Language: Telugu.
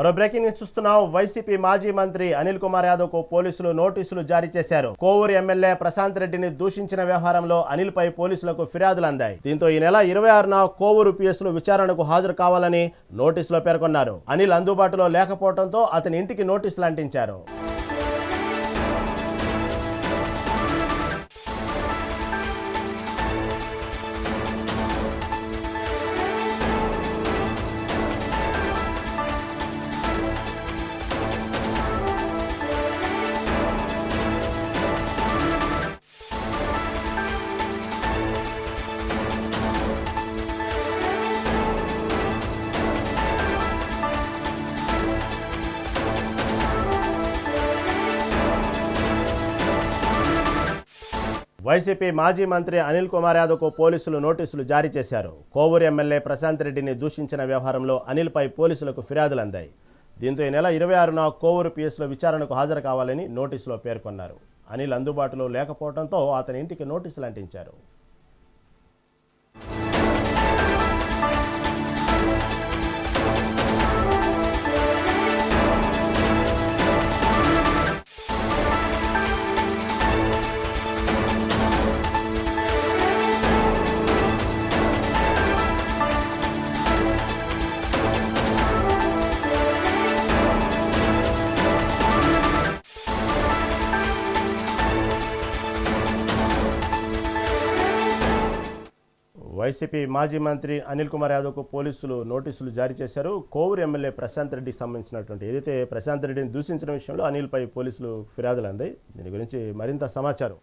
మరో బ్రేకింగ్ న్యూస్ చూస్తున్నాం. వైసీపీ మాజీ మంత్రి అనిల్ కుమార్ యాదవ్ కు పోలీసులు నోటీసులు జారీ చేశారు. కోవూరు ఎమ్మెల్యే ప్రశాంత్ రెడ్డిని దూషించిన వ్యవహారంలో అనిల్ పై పోలీసులకు ఫిర్యాదులు అందాయి. దీంతో ఈ నెల 26న కోవూరు పిఎస్లు విచారణకు హాజరు కావాలని నోటీసులో పేర్కొన్నారు. అనిల్ అందుబాటులో లేకపోవడంతో అతని ఇంటికి నోటీసులు అంటించారు. వైసీపీ మాజీ మంత్రి అనిల్ కుమార్ యాదవ్ కు పోలీసులు నోటీసులు జారీ చేశారు. కోవూరు ఎమ్మెల్యే ప్రశాంత్ రెడ్డిని దూషించిన వ్యవహారంలో అనిల్ పై పోలీసులకు ఫిర్యాదులు అందాయి. దీంతో ఈ నెల 26న కోవూరు పిఎస్లో విచారణకు హాజరు కావాలని నోటీసులో పేర్కొన్నారు. అనిల్ అందుబాటులో లేకపోవడంతో అతని ఇంటికి నోటీసులు అంటించారు. వైసీపీ మాజీ మంత్రి అనిల్ కుమార్ యాదవ్కు పోలీసులు నోటీసులు జారీ చేశారు. కోవూరు ఎమ్మెల్యే ప్రశాంత్ రెడ్డికి సంబంధించినటువంటి ఏదైతే ప్రశాంత్ రెడ్డిని దూషించిన విషయంలో అనిల్పై పోలీసులు ఫిర్యాదులు అందాయి. దీని గురించి మరింత సమాచారం